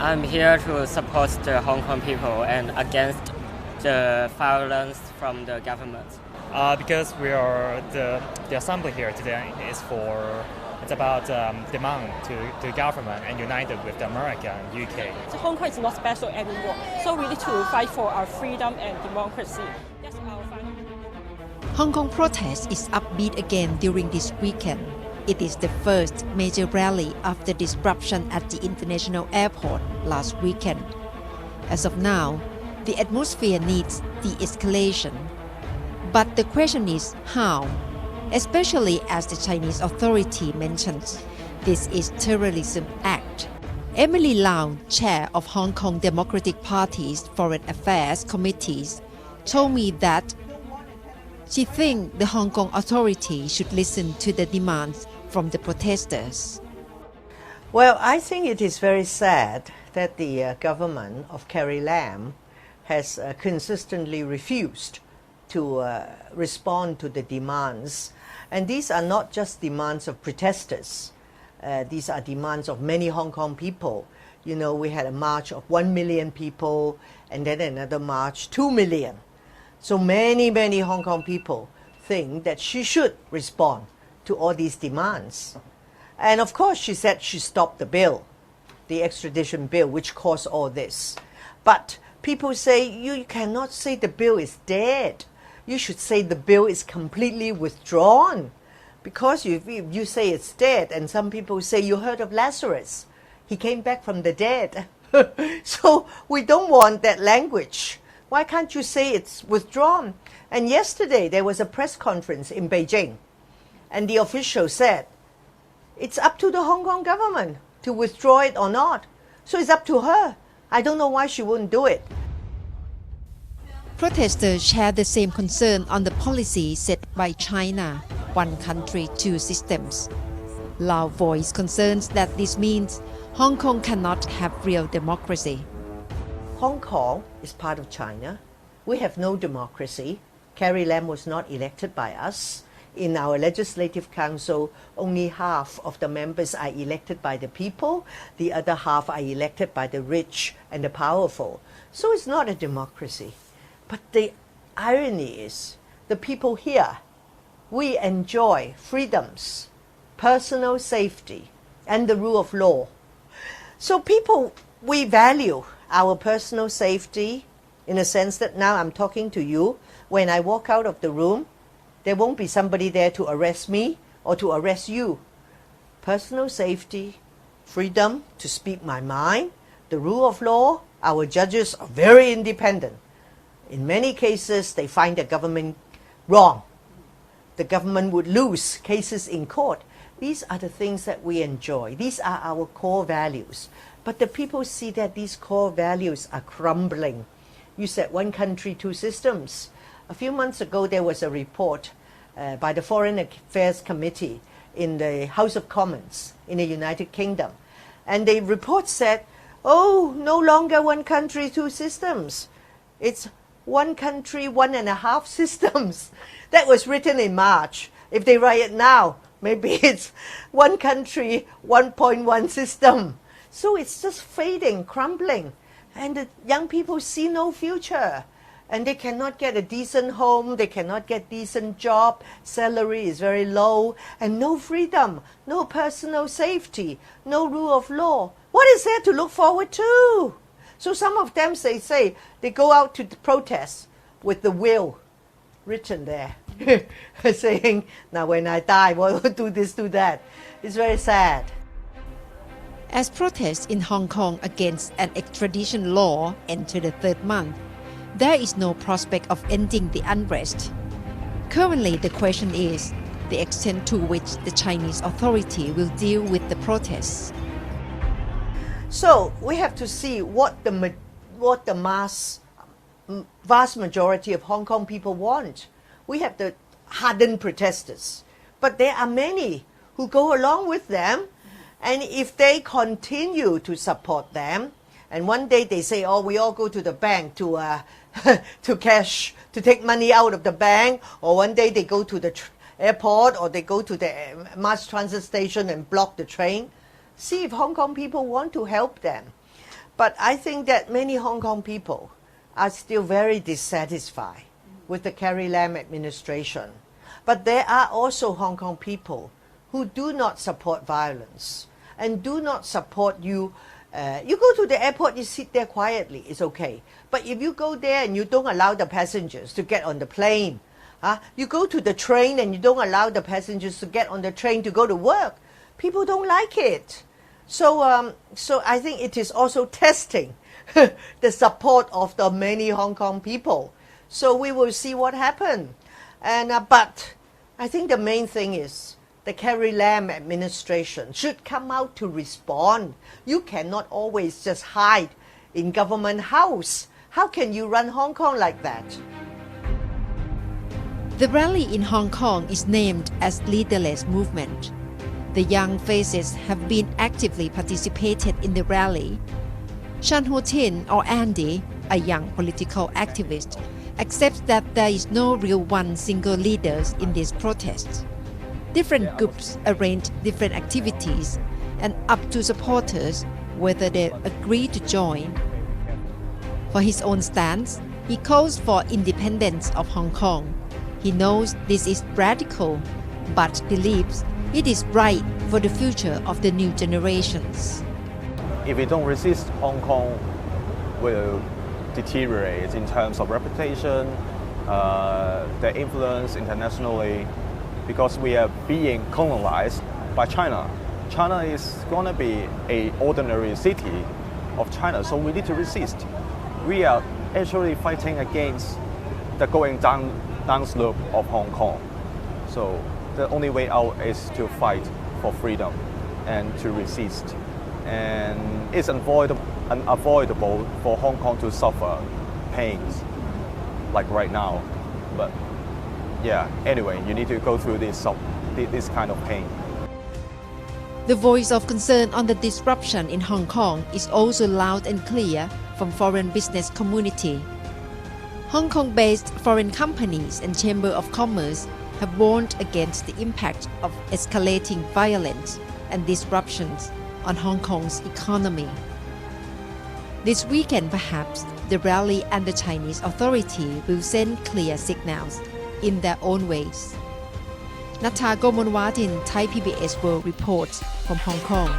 I'm here to support the Hong Kong people and against the violence from the government. Because we are the assembly here today is it's about demand to the government and united with America and UK. So Hong Kong is not special anymore. So we need to fight for our freedom and democracy. That's our final. Hong Kong protest is upbeat again during this weekend. It is the first major rally after disruption at the international airport last weekend. As of now, the atmosphere needs de-escalation. But the question is how, especially as the Chinese authority mentions, this is terrorism act. Emily Lau, chair of Hong Kong Democratic Party's Foreign Affairs Committees, told me that she thinks the Hong Kong authority should listen to the demands from the protesters. Well, I think it is very sad that the government of Carrie Lam has consistently refused to respond to the demands. And these are not just demands of protesters. These are demands of many Hong Kong people. You know, we had a march of 1 million people and then another march, 2 million. So many Hong Kong people think that she should respond to all these demands. And of course, she said she stopped the bill, the extradition bill, which caused all this. But people say, you cannot say the bill is dead. You should say the bill is completely withdrawn. Because if you say it's dead, and some people say, you heard of Lazarus. He came back from the dead. So we don't want that language. Why can't you say it's withdrawn? And yesterday there was a press conference in Beijing. And the official said, it's up to the Hong Kong government to withdraw it or not. So it's up to her. I don't know why she wouldn't do it. Protesters share the same concern on the policy set by China, one country, two systems. Lau voiced concerns that this means Hong Kong cannot have real democracy. Hong Kong is part of China. We have no democracy. Carrie Lam was not elected by us. In our Legislative Council, only half of the members are elected by the people. The other half are elected by the rich and the powerful. So it's not a democracy. But the irony is, the people here, we enjoy freedoms, personal safety, and the rule of law. So people, we value our personal safety in the sense that now I'm talking to you. When I walk out of the room, there won't be somebody there to arrest me or to arrest you. Personal safety, freedom to speak my mind, the rule of law, our judges are very independent. In many cases, they find the government wrong. The government would lose cases in court. These are the things that we enjoy. These are our core values. But the people see that these core values are crumbling. You said one country, two systems. A few months ago, there was a report by the Foreign Affairs Committee in the House of Commons in the United Kingdom. And the report said, oh, no longer one country, two systems. It's one country, 1.5 systems. That was written in March. If they write it now, maybe it's one country, 1.1 system. So it's just fading, crumbling. And the young people see no future. And they cannot get a decent home, they cannot get decent job, salary is very low, and no freedom, no personal safety, no rule of law. What is there to look forward to? So some of them, they say, they go out to protest with the will written there, saying, now when I die, we'll do this, do that. It's very sad. As protests in Hong Kong against an extradition law enter the third month, there is no prospect of ending the unrest. Currently, the question is the extent to which the Chinese authority will deal with the protests. So we have to see what the vast majority of Hong Kong people want. We have the hardened protesters, but there are many who go along with them, and if they continue to support them, and one day they say, oh, we all go to the bank to to take money out of the bank, or one day they go to the airport, or they go to the mass transit station and block the train. See if Hong Kong people want to help them. But I think that many Hong Kong people are still very dissatisfied with the Carrie Lam administration. But there are also Hong Kong people who do not support violence and do not support you. You go to the airport, you sit there quietly, it's okay. But if you go there and you don't allow the passengers to get on the plane, you go to the train and you don't allow the passengers to get on the train to go to work, people don't like it. So, so I think it is also testing the support of the many Hong Kong people. So we will see what happens. And but I think the main thing is the Carrie Lam administration should come out to respond. You cannot always just hide in government house. How can you run Hong Kong like that? The rally in Hong Kong is named as Leaderless Movement. The young faces have been actively participated in the rally. Chan Ho Tin, or Andy, a young political activist, accepts that there is no real one single leaders in this protest. Different groups arrange different activities and up to supporters whether they agree to join. For his own stance, he calls for independence of Hong Kong. He knows this is radical, but believes it is right for the future of the new generations. If we don't resist, Hong Kong will deteriorate in terms of reputation, their influence internationally, because we are being colonized by China. China is going to be an ordinary city of China, so we need to resist. We are actually fighting against the going down slope of Hong Kong. So the only way out is to fight for freedom and to resist. And it's unavoidable for Hong Kong to suffer pains like right now. But yeah, anyway, you need to go through this kind of pain. The voice of concern on the disruption in Hong Kong is also loud and clear from foreign business community. Hong Kong-based foreign companies and Chamber of Commerce have warned against the impact of escalating violence and disruptions on Hong Kong's economy. This weekend, perhaps, the rally and the Chinese authority will send clear signals in their own ways. Natha Gomonwatin, Thai PBS World reports from Hong Kong.